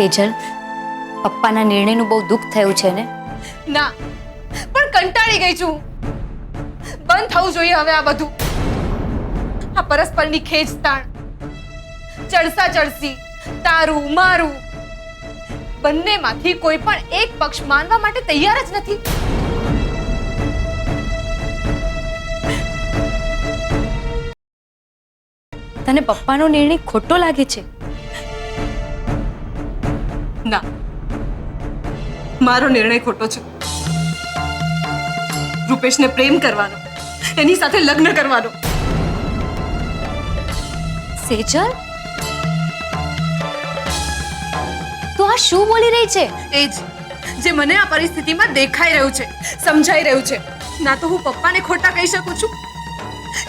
સેજલ, પપ્પાના નિર્ણયનું બહુ દુઃખ થયું છે ને? ના, પણ કંટાળી ગઈ છું. બંધ થવું જોઈએ હવે આ બધું. આ પરસ્પરની ખેંચતાણ, ચડસા ચડસી, તારું મારું, બંનેમાંથી કોઈ પણ એક પક્ષ માનવા માટે તૈયાર જ નથી. તને પપ્પાનો નિર્ણય ખોટો લાગે છે? ના, મારો નિર્ણય ખોટો છે. રૂપેશને પ્રેમ કરવાનો, એની સાથે લગ્ન કરવાનો. સેજલ, તું આ શું બોલી રહી છે? એ જ જે મને આ પરિસ્થિતિમાં દેખાઈ રહ્યું છે, સમજાઈ રહ્યું છે. ના તો હું પપ્પાને ખોટા કહી શકું છું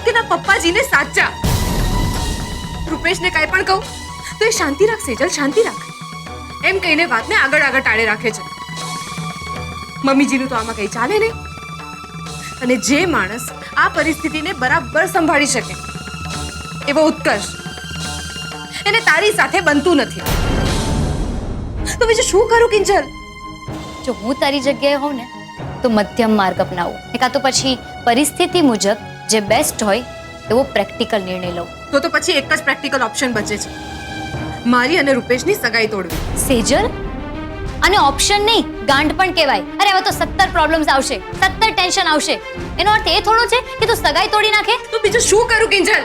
કે ના પપ્પાજીને સાચા. રૂપેશને કાંઈ પણ કહું તો એ શાંતિ રાખ સેજલ, શાંતિ રાખ એમ કહીને વાતને આગળ આગળ ટાળે રાખે છે. મમ્મીજીનું તો આમાં કંઈ ચાલે નહીં. અને જે માણસ આ પરિસ્થિતિને બરાબર સંભાળી શકે એવો ઉત્કર્ષ એને તારી સાથે બનતું નથી. તો બીજું શું કરું કિંજલ? જો હું તારી જગ્યાએ હોઉં ને તો મધ્યમ માર્ગ અપનાવું, કાં તો પછી પરિસ્થિતિ મુજબ જે બેસ્ટ હોય એવો પ્રેક્ટિકલ નિર્ણય લઉં. તો પછી એક જ પ્રેક્ટિકલ ઓપ્શન બચે છે, મારી અને રૂપેશની સગાઈ તોડવી. સેજલ, અને ઓપ્શન નહીં, ગાંઠ પણ કહેવાય. અરે હવે તો 70 પ્રોબ્લેમ્સ આવશે, 70 ટેન્શન આવશે. એનો અર્થ એ થોડો છે કે તું સગાઈ તોડી નાખે. તો બીજું શું કરું કિંજલ?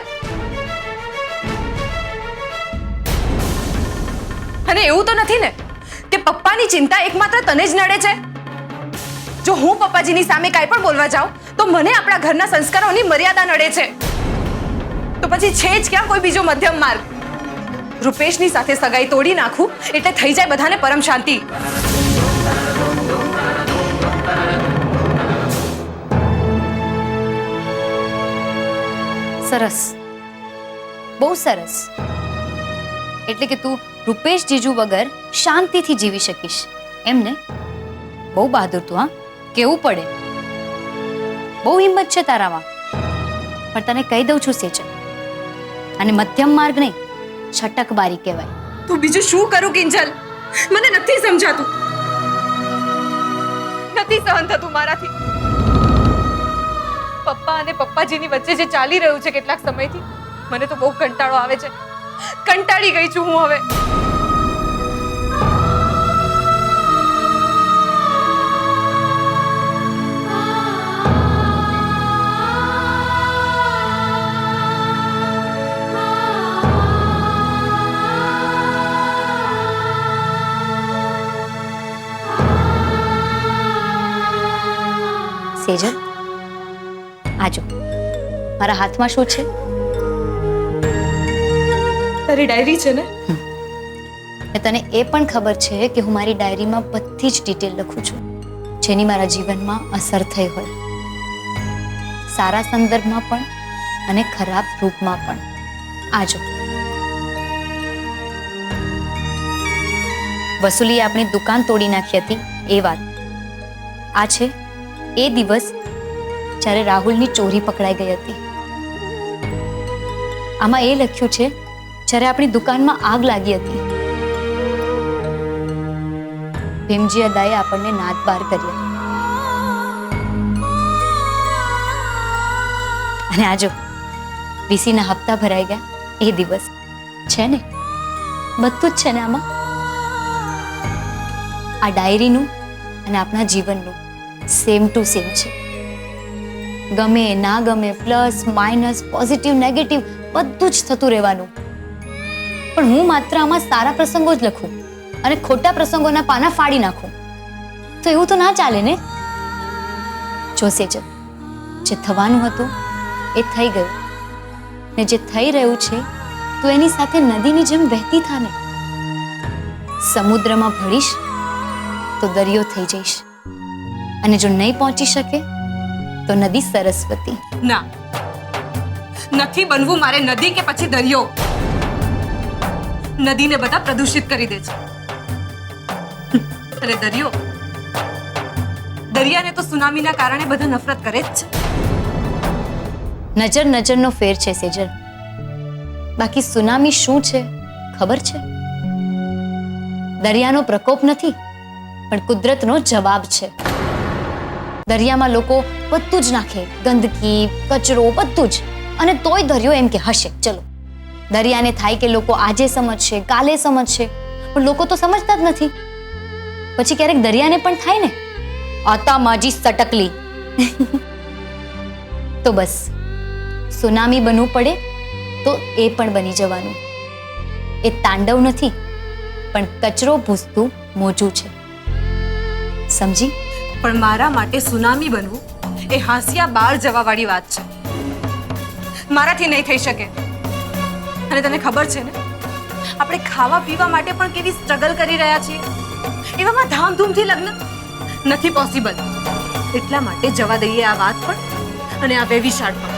અને એવું તો નથી ને કે પપ્પાની ચિંતા એકમાત્ર તને જ નડે છે? જો હું પપ્પાજીની સામે કાંઈ પણ બોલવા જાઉં તો મને આપણા ઘરના સંસ્કારોની મર્યાદા નડે છે. તો પછી છે જ ક્યાં કોઈ બીજો મધ્યમ માર્ગ? રૂપેશની સાથે સગાઈ તોડી નાખું એટલે થઈ જાય બધાને પરમ શાંતિ. સરસ, બહુ સરસ. એટલે કે તું રૂપેશ જીજુ વગર શાંતિથી જીવી શકીશ એમ ને? બહુ બહાદુર તું. હા, કેવું પડે. બહુ હિંમત છે તારામાં. પણ તને કહી દઉં છું સેજલ, અને મધ્યમ માર્ગ નહીં, છટકબારી કહેવાય. તો બીજું શું કરું કિંજલ? મને નથી સમજાતું, નથી સહન થતું મારાથી. પપ્પા અને પપ્પાજીની વચ્ચે જે ચાલી રહ્યું છે કેટલાક સમયથી, મને તો બહુ કંટાળો આવે છે. કંટાળી ગઈ છું હું હવે. સેજલ, આજો મારા હાથમાં શું છે? તારી ડાયરી છે ને? તને એ પણ ખબર છે કે હું મારી ડાયરીમાં બધી જ ડિટેલ લખું છું જેની મારા જીવનમાં અસર થઈ હોય, સારા સંદર્ભમાં પણ અને ખરાબ રૂપમાં પણ. આજો, વસુલીએ આપણી દુકાન તોડી નાખી હતી એ વાત. આ છે એ દિવસ જ્યારે રાહુલની ચોરી પકડાઈ ગઈ હતી. આમાં એ લખ્યું છે જ્યારે આપણી દુકાનમાં આગ લાગી હતી. ભીમજી અદાએ આપણને નાદ બાર કર્યા. અને આજો વીસીના હપ્તા ભરાઈ ગયા એ દિવસ છે ને? બધું જ છે ને આમાં? આ ડાયરીનું અને આપણા જીવનનું સેમ ટુ સેમ છે. ગમે ના ગમે, પ્લસ માઇનસ, પોઝિટિવ નેગેટિવ બધું જ થતું રહેવાનું. પણ હું માત્ર આમાં સારા પ્રસંગો જ લખું અને ખોટા પ્રસંગોના પાના ફાડી નાખું. તો એવું તો ના ચાલે ને? જો સેજલ, જે થવાનું હતું એ થઈ ગયું, ને જે થઈ રહ્યું છે તું એની સાથે નદીની જેમ વહેતી થાને. સમુદ્રમાં ભળીશ તો દરિયો થઈ જઈશ, અને જો નહીં પહોંચી શકે તો નદી સરસ્વતી. ના, નથી બનવું મારે નદી કે પછી દરિયો. નદીને બધા પ્રદૂષિત કરી દે છે, અને દરિયાને તો સુનામીના કારણે બધા નફરત કરે જ છે. નજર નજરનો ફેર છે સેજલ. બાકી સુનામી શું છે ખબર છે? દરિયાનો પ્રકોપ નથી, પણ કુદરતનો જવાબ છે. દરિયામાં લોકો બધું જ નાખે, ગંદકી, કચરો, બધું જ, અને તોય દરિયો એમ કે હશે. ચલો, દરિયાને થાય કે લોકો આજે સમજશે, કાલે સમજશે, પણ લોકો તો સમજતા જ નથી. પછી ક્યારેક દરિયાને પણ થાય ને, આતા માજી સટકલી. તો બસ, સુનામી બનવું પડે તો એ પણ બની જવાનું. એ તાંડવ નથી, પણ કચરો ભૂસતું મોજું છે. સમજી? પણ મારા માટે સુનામી બનવું એ હાંસિયા બહાર જવા વાળી વાત છે. મારાથી નહીં થઈ શકે. અને તને ખબર છે ને, આપણે ખાવા પીવા માટે પણ કેવી સ્ટ્રગલ કરી રહ્યા છીએ. એવામાં ધામધૂમથી લગ્ન નથી પોસિબલ. એટલા માટે જવા દઈએ આ વાત પણ અને આ વેવિશાળ પણ.